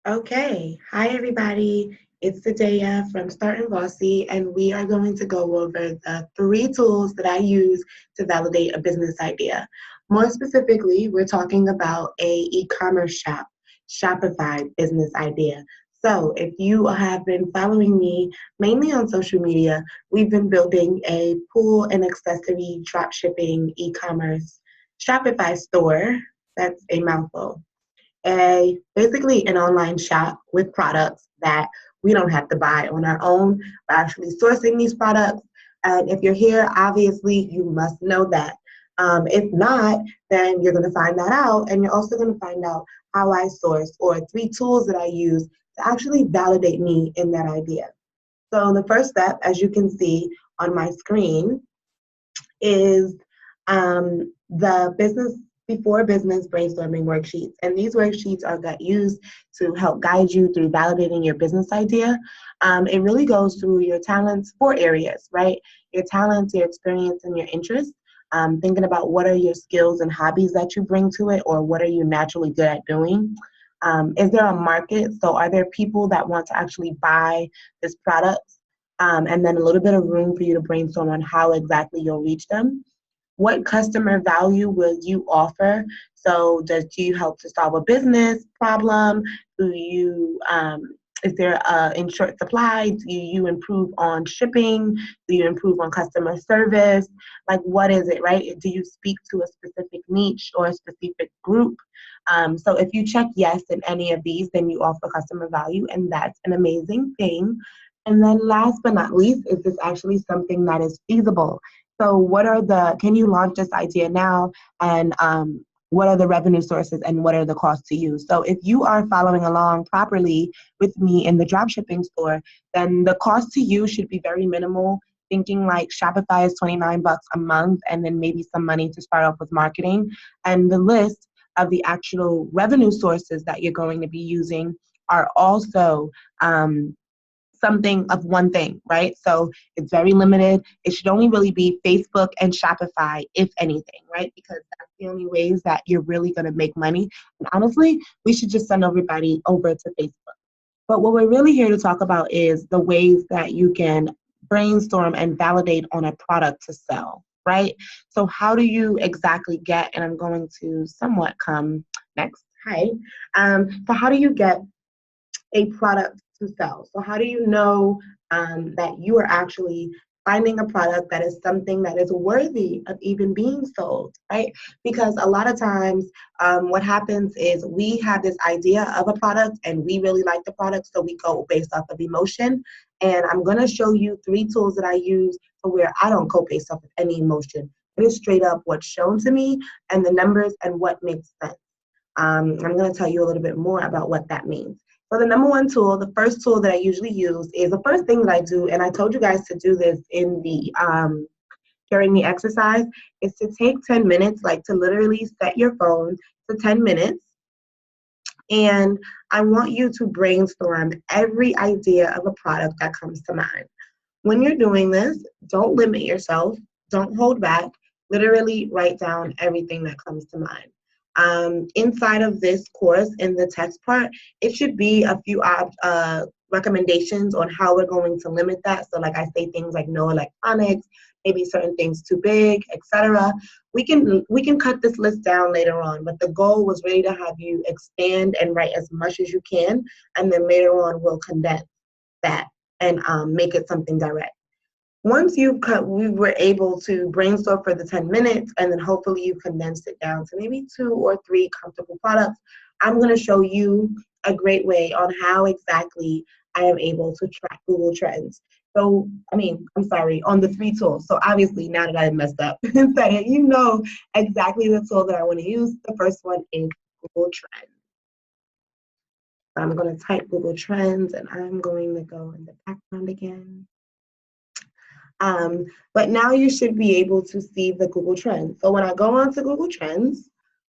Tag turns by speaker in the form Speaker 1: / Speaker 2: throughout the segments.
Speaker 1: Okay, hi everybody. It's Sadea from Start and Bossy, and we are going to go over the three tools that I use to validate a business idea. More specifically, we're talking about a e-commerce shop, Shopify business idea. So, if you have been following me mainly on social media, we've been building a pool and accessory drop shipping e-commerce Shopify store. That's a mouthful, basically an online shop with products that we don't have to buy on our own. We're actually sourcing these products. And if you're here, obviously you must know that. If not, then you're going to find that out. And you're also going to find out how I source or three tools that I use to actually validate me in that idea. So the first step, as you can see on my screen, is the business before business brainstorming worksheets. And these worksheets are got used to help guide you through validating your business idea. It really goes through your talents, four areas, right? Your talents, your experience, and your interests. Thinking about what are your skills and hobbies that you bring to it, or what are you naturally good at doing. Is there a market? So are there people that want to actually buy this product? And then a little bit of room for you to brainstorm on how exactly you'll reach them. What customer value will you offer? So, do you help to solve a business problem? Do you is there in short supply? Do you improve on shipping? Do you improve on customer service? Like, what is it, right? Do you speak to a specific niche or a specific group? So, if you check yes in any of these, then you offer customer value, and that's an amazing thing. And then, last but not least, is this actually something that is feasible? So can you launch this idea now? And what are the revenue sources and what are the costs to you? So if you are following along properly with me in the dropshipping store, then the cost to you should be very minimal. Thinking like Shopify is 29 bucks a month and then maybe some money to start off with marketing. And the list of the actual revenue sources that you're going to be using are also something of one thing, right? So it's very limited. It should only really be Facebook and Shopify, if anything, right? Because that's the only ways that you're really going to make money. And honestly, we should just send everybody over to Facebook. But what we're really here to talk about is the ways that you can brainstorm and validate on a product to sell, right? So how do you exactly get, and I'm going to somewhat come next, hi. So how do you get a product to sell? So how do you know that you are actually finding a product that is something that is worthy of even being sold, right? Because a lot of times what happens is we have this idea of a product and we really like the product, so we go based off of emotion. And I'm going to show you three tools that I use to where I don't go based off of any emotion. It is straight up what's shown to me and the numbers and what makes sense. I'm going to tell you a little bit more about what that means. So the number one tool, the first tool that I usually use is the first thing that I do, and I told you guys to do this in the during the exercise, is to take 10 minutes, like to literally set your phone to 10 minutes. And I want you to brainstorm every idea of a product that comes to mind. When you're doing this, don't limit yourself, don't hold back, literally write down everything that comes to mind. Inside of this course, in the text part, it should be a few recommendations on how we're going to limit that. So like I say things like no electronics, maybe certain things too big, etc. We can cut this list down later on, but the goal was really to have you expand and write as much as you can, and then later on we'll condense that and make it something direct. Once we were able to brainstorm for the 10 minutes, and then hopefully you condensed it down to maybe 2 or 3 comfortable products. I'm going to show you a great way on how exactly I am able to track Google Trends. So, I'm sorry, on the 3 tools. So obviously now that I messed up and said it, you know exactly the tool that I want to use. The first one is Google Trends. I'm going to type Google Trends, and I'm going to go in the background again. But now you should be able to see the Google Trends. So when I go onto Google Trends,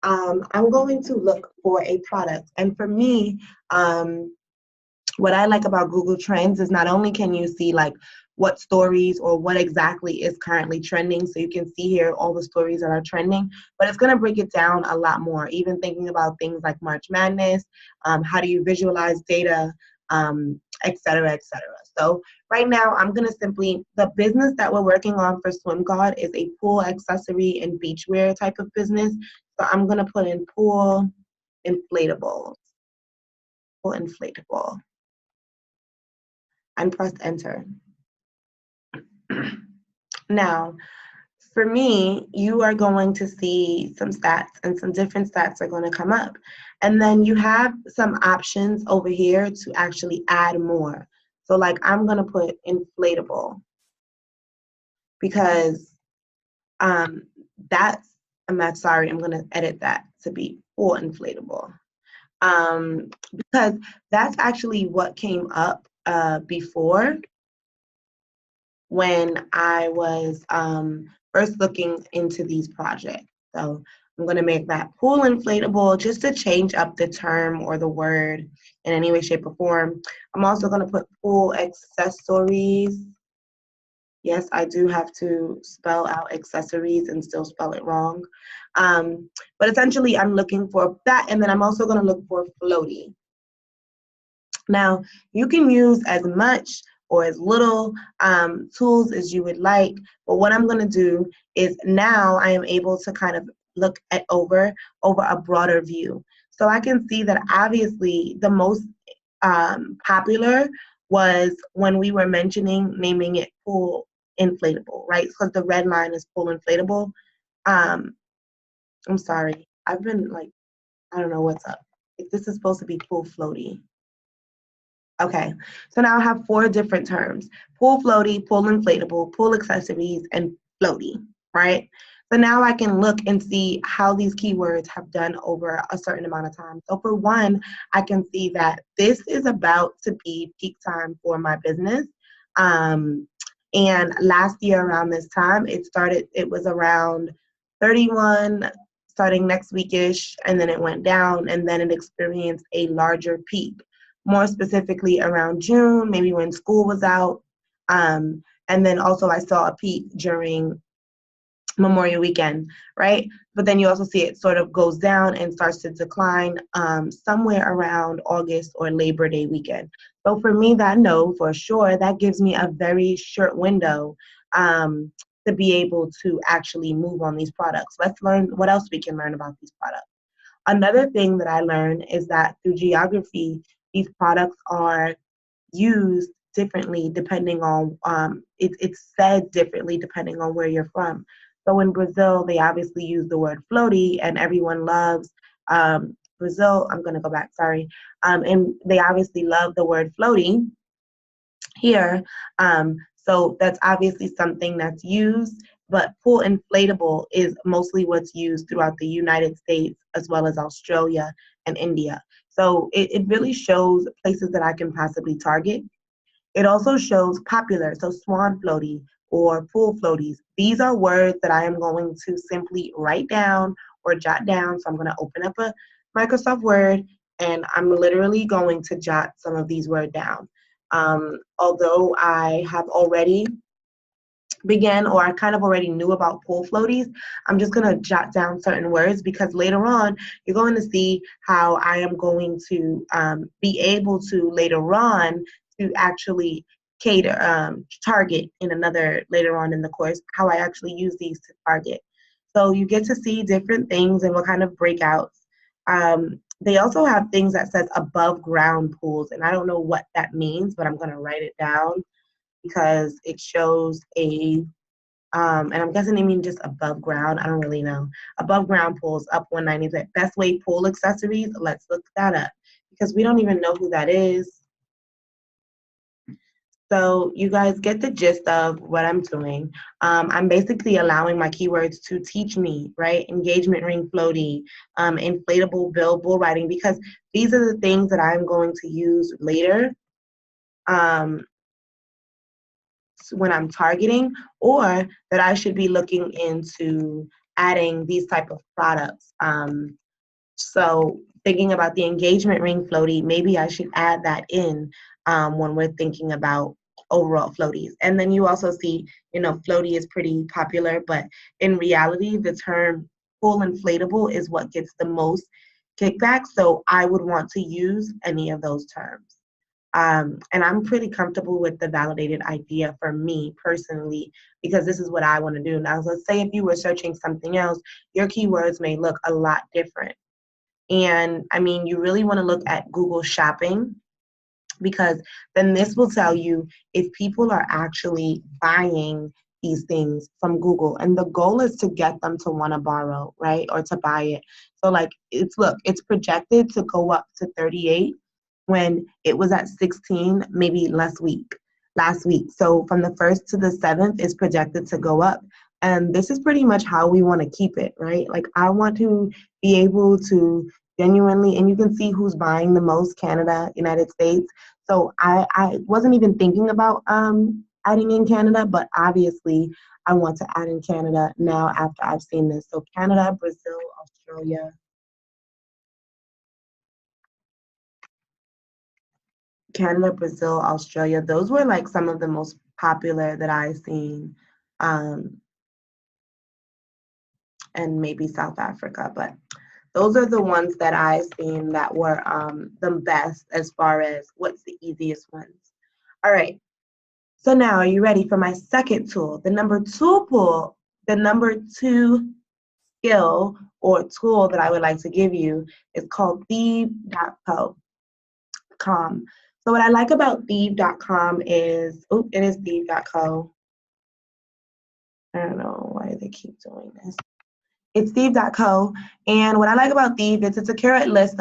Speaker 1: I'm going to look for a product. And for me, what I like about Google Trends is not only can you see like what stories or what exactly is currently trending. So you can see here all the stories that are trending, but it's going to break it down a lot more, even thinking about things like March Madness, how do you visualize data, et cetera, et cetera. So right now, I'm going to simply, the business that we're working on for Swim Gawd is a pool accessory and beachwear type of business. So I'm going to put in pool inflatables, pool inflatable, and press enter. Now, for me, you are going to see some stats, and some different stats are going to come up. And then you have some options over here to actually add more. So like I'm going to put inflatable because that's, I'm not sorry, I'm going to edit that to be full inflatable. Because that's actually what came up before when I was first looking into these projects. So I'm going to make that pool inflatable just to change up the term or the word in any way, shape, or form. I'm also going to put pool accessories. Yes, I do have to spell out accessories and still spell it wrong. But essentially, I'm looking for that, and then I'm also going to look for floaty. Now, you can use as much or as little tools as you would like, but what I'm going to do is now I am able to kind of look at over a broader view. So I can see that obviously the most popular was when we were naming it pool inflatable, right? Because the red line is pool inflatable. I'm sorry, I've been like, I don't know what's up. If this is supposed to be pool floaty. Okay, so now I have 4 different terms: pool floaty, pool inflatable, pool accessories, and floaty, right? So now I can look and see how these keywords have done over a certain amount of time. So for one, I can see that this is about to be peak time for my business. And last year around this time, it was around 31, starting next weekish, and then it went down, and then it experienced a larger peak, more specifically around June, maybe when school was out. And then also I saw a peak during Memorial Weekend, right? But then you also see it sort of goes down and starts to decline somewhere around August or Labor Day weekend. So for me, that know for sure, that gives me a very short window to be able to actually move on these products. Let's learn what else we can learn about these products. Another thing that I learned is that through geography, these products are used differently depending on, it's said differently depending on where you're from. So in Brazil, they obviously use the word floaty, and everyone loves Brazil. I'm going to go back, sorry. And they obviously love the word floaty here. So that's obviously something that's used, but pool inflatable is mostly what's used throughout the United States as well as Australia and India. So it really shows places that I can possibly target. It also shows popular, so swan floaty or pool floaties. These are words that I am going to simply write down or jot down. So I'm going to open up a Microsoft Word, and I'm literally going to jot some of these words down. Although I have already began, or I kind of already knew about pool floaties, I'm just going to jot down certain words because later on you're going to see how I am going to be able to later on to actually target in another later on in the course, how I actually use these to target. So you get to see different things and what kind of breakouts. They also have things that says above ground pools, and I don't know what that means, but I'm going to write it down because it shows and I'm guessing they mean just above ground. I don't really know. Above ground pools, up 190. Best way pool accessories. Let's look that up because we don't even know who that is. So you guys get the gist of what I'm doing. I'm basically allowing my keywords to teach me, right? Engagement ring floaty, inflatable bull riding, because these are the things that I'm going to use later. When I'm targeting, or that I should be looking into adding these type of products. So thinking about the engagement ring floaty, maybe I should add that in when we're thinking about overall floaties. And then you also see, floaty is pretty popular, but in reality, the term pool inflatable is what gets the most kickback. So I would want to use any of those terms. And I'm pretty comfortable with the validated idea for me personally, because this is what I want to do. Now, let's say if you were searching something else, your keywords may look a lot different. And I mean, you really want to look at Google Shopping, because then this will tell you if people are actually buying these things from Google. And the goal is to get them to want to borrow, right? Or to buy it. So like it's projected to go up to 38 when it was at 16 maybe last week. So from the 1st to the 7th is projected to go up. And this is pretty much how we want to keep it, right? Like I want to be able to genuinely, and you can see who's buying the most: Canada, United States. So I wasn't even thinking about adding in Canada, but obviously I want to add in Canada now after I've seen this. So Canada, Brazil, Australia. Canada, Brazil, Australia, those were like some of the most popular that I've seen. And maybe South Africa, but those are the ones that I've seen that were the best as far as what's the easiest ones. All right, so now are you ready for my second tool? The number two skill or tool that I would like to give you is called Thieve.com. So what I like about Thieve.com is, it is Thieve.co. I don't know why they keep doing this. It's Thieve.co, and what I like about Thieve is it's a curated list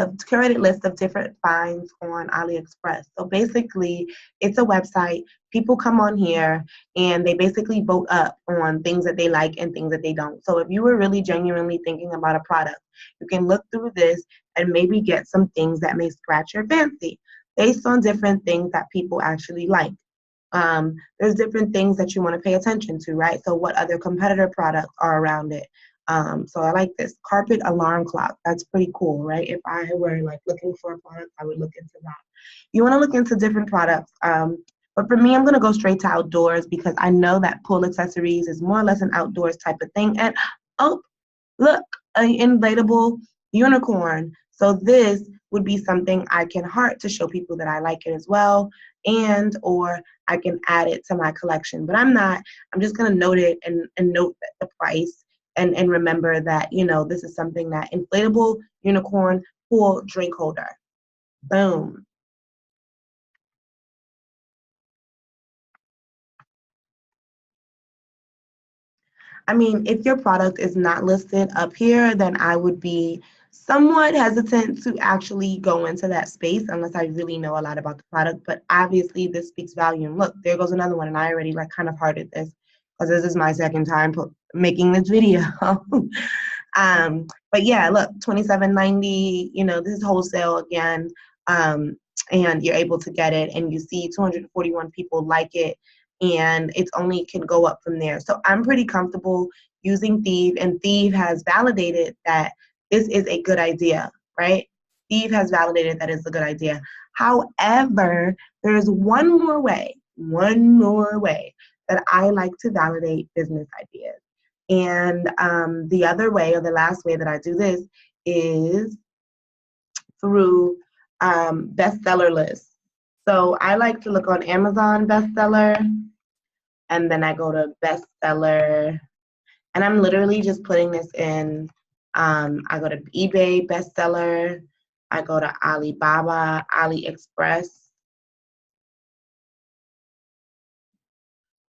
Speaker 1: of different finds on AliExpress. So basically, it's a website. People come on here and they basically vote up on things that they like and things that they don't. So if you were really genuinely thinking about a product, you can look through this and maybe get some things that may scratch your fancy based on different things that people actually like. There's different things that you want to pay attention to, right? So what other competitor products are around it? So I like this carpet alarm clock. That's pretty cool, right? If I were like looking for a product, I would look into that. You want to look into different products. But for me, I'm going to go straight to outdoors because I know that pool accessories is more or less an outdoors type of thing. And oh, look, an inflatable unicorn. So this would be something I can heart to show people that I like it as well, and or I can add it to my collection. But I'm just going to note it and note the price and remember that, this is something that inflatable unicorn pool drink holder. Boom. I mean, if your product is not listed up here, then I would be somewhat hesitant to actually go into that space unless I really know a lot about the product. But obviously, this speaks volume. Look, there goes another one, and I already kind of hearted this because this is my second time making this video. But yeah, look, $27.90. This is wholesale again, and you're able to get it, and you see 241 people like it. And it's only can go up from there. So I'm pretty comfortable using Thieve, and Thieve has validated that this is a good idea, right? Thieve has validated that it's a good idea. However, there's one more way that I like to validate business ideas. And the other way, or the last way that I do this, is through bestseller lists. So I like to look on Amazon bestseller, and then I go to bestseller, and I'm literally just putting this in. I go to eBay bestseller, I go to Alibaba, AliExpress,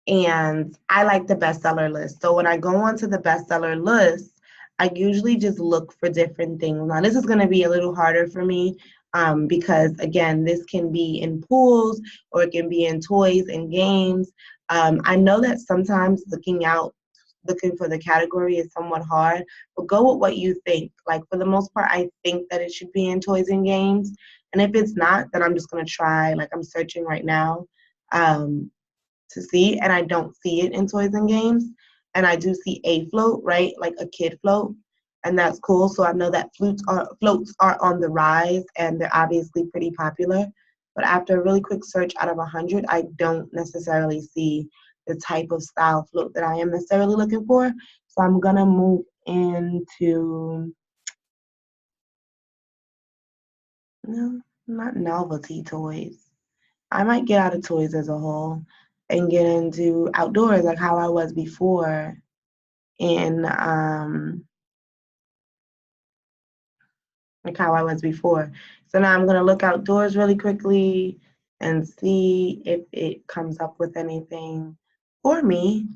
Speaker 1: and I like the bestseller list. So when I go onto the bestseller list, I usually just look for different things. Now this is going to be a little harder for me because again, this can be in pools or it can be in toys and games. I know that sometimes looking for the category is somewhat hard, but go with what you think. Like for the most part, I think that it should be in toys and games. And if it's not, then I'm just going to try, like I'm searching right now to see, and I don't see it in toys and games. And I do see a float, right? Like a kid float. And that's cool. So I know that floats are on the rise, and they're obviously pretty popular. but after a really quick search out of 100, I don't necessarily see the type of style float that I am necessarily looking for. So I'm gonna move into, no, not novelty toys. I might get out of toys as a whole and get into outdoors like how I was before. In like how I was before. So now I'm gonna look outdoors really quickly and see if it comes up with anything for me.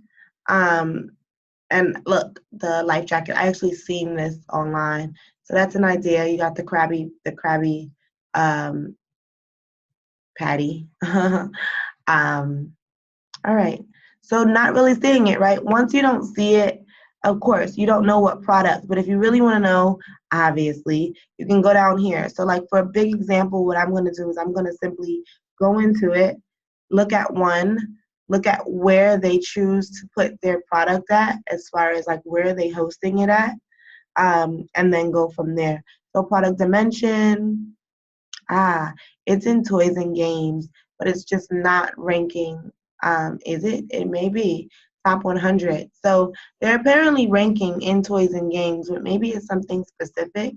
Speaker 1: And look, the life jacket, I actually seen this online. So that's an idea. You got the crabby patty. All right. So not really seeing it, right? Once you don't see it, of course, you don't know what product, but if you really want to know, obviously, you can go down here. So like for a big example, what I'm going to do is I'm going to simply go into it, look at one, look at where they choose to put their product at, as far as like where they hosting it at, and then go from there. So product dimension, it's in toys and games, but it's just not ranking. Is it? It may be top 100. So they're apparently ranking in toys and games, but maybe it's something specific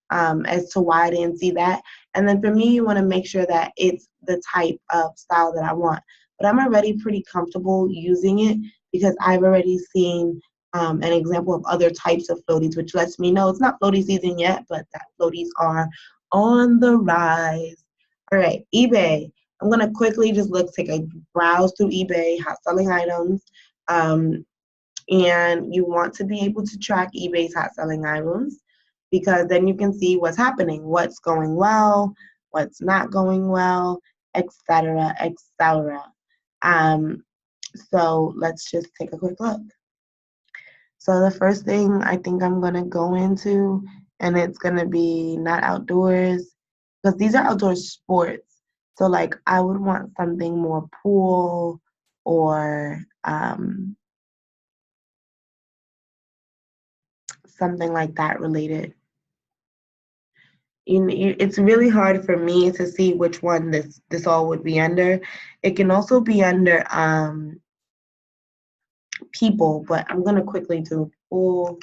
Speaker 1: as to why I didn't see that. And then for me, you want to make sure that it's the type of style that I want. But I'm already pretty comfortable using it because I've already seen an example of other types of floaties, which lets me know it's not floaty season yet, but that floaties are on the rise. All right, eBay. I'm gonna quickly just take a browse through eBay, hot selling items, and you want to be able to track eBay's hot selling items because then you can see what's happening, what's going well, what's not going well, etc., etc. So let's just take a quick look. So the first thing I think I'm gonna go into, and it's gonna be not outdoors, because these are outdoor sports. So like I would want something more pool or something like that related. It's really hard for me to see which one this all would be under. It can also be under people, but I'm gonna quickly do pool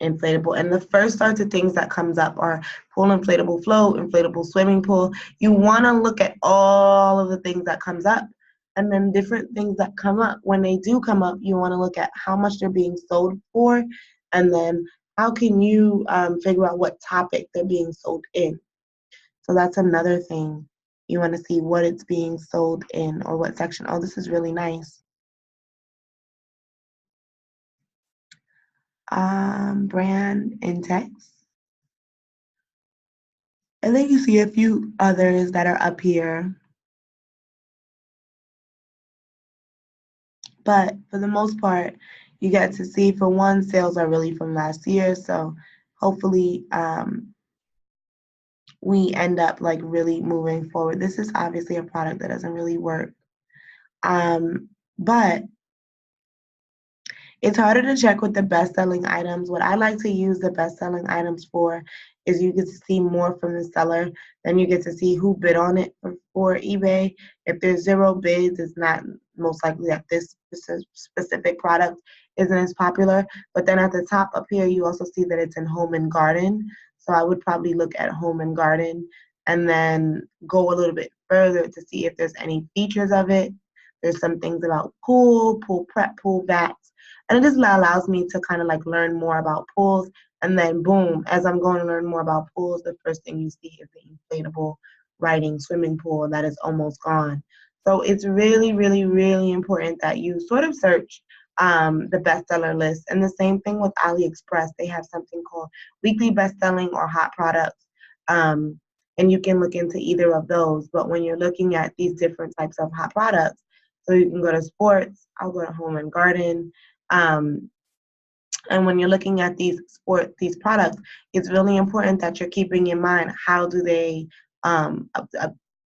Speaker 1: inflatable. And the first sorts of things that comes up are pool inflatable float, inflatable swimming pool. You want to look at all of the things that comes up and then different things that come up. When they do come up, you want to look at how much they're being sold for and then how can you figure out what topic they're being sold in. So that's another thing. You want to see what it's being sold in or what section. Oh, this is really nice. Brand and text. And then you see a few others that are up here. But for the most part, you get to see, for one, sales are really from last year. So hopefully we end up like really moving forward. This is obviously a product that doesn't really work. But it's harder to check with the best-selling items. What I like to use the best-selling items for is you get to see more from the seller, then you get to see who bid on it for eBay. If there's 0 bids, it's not most likely that this specific product isn't as popular. But then at the top up here, you also see that it's in home and garden. So I would probably look at home and garden and then go a little bit further to see if there's any features of it. There's some things about pool prep, pool vats. And it just allows me to kind of like learn more about pools. And then boom, as I'm going to learn more about pools, the first thing you see is the inflatable riding swimming pool that is almost gone. So it's really, really, really important that you sort of search the bestseller list. And the same thing with AliExpress. They have something called weekly bestselling or hot products. And you can look into either of those. But when you're looking at these different types of hot products, so you can go to sports, I'll go to home and garden. And when you're looking at these products, it's really important that you're keeping in mind how do they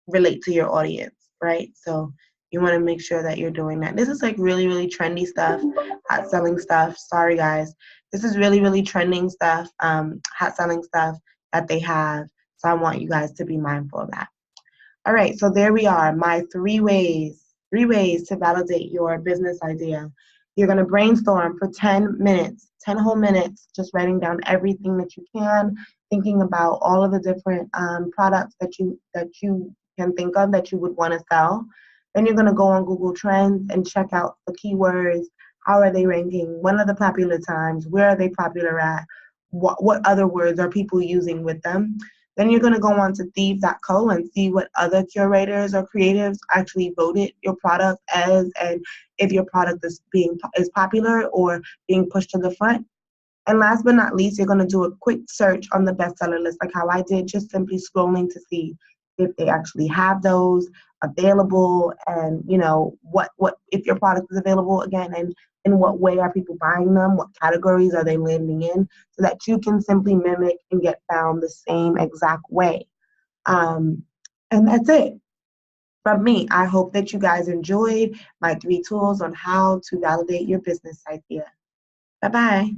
Speaker 1: relate to your audience, right? So you want to make sure that you're doing that. This is like really, really trendy stuff, hot selling stuff. Sorry, guys. This is really, really trending stuff, hot selling stuff that they have. So I want you guys to be mindful of that. All right, so there we are, my three ways to validate your business idea. You're gonna brainstorm for 10 minutes, 10 whole minutes, just writing down everything that you can, thinking about all of the different products that you can think of that you would wanna sell. Then you're gonna go on Google Trends and check out the keywords. How are they ranking? When are the popular times? Where are they popular at? What other words are people using with them? Then you're going to go on to Thieve.co and see what other curators or creatives actually voted your product as, and if your product is popular or being pushed to the front. And last but not least, you're going to do a quick search on the bestseller list, like how I did, just simply scrolling to see if they actually have those available, and what if your product is available again, and in what way are people buying them, what categories are they landing in, so that you can simply mimic and get found the same exact way. Um, and that's it from me. I hope that you guys enjoyed my 3 tools on how to validate your business idea. Bye bye.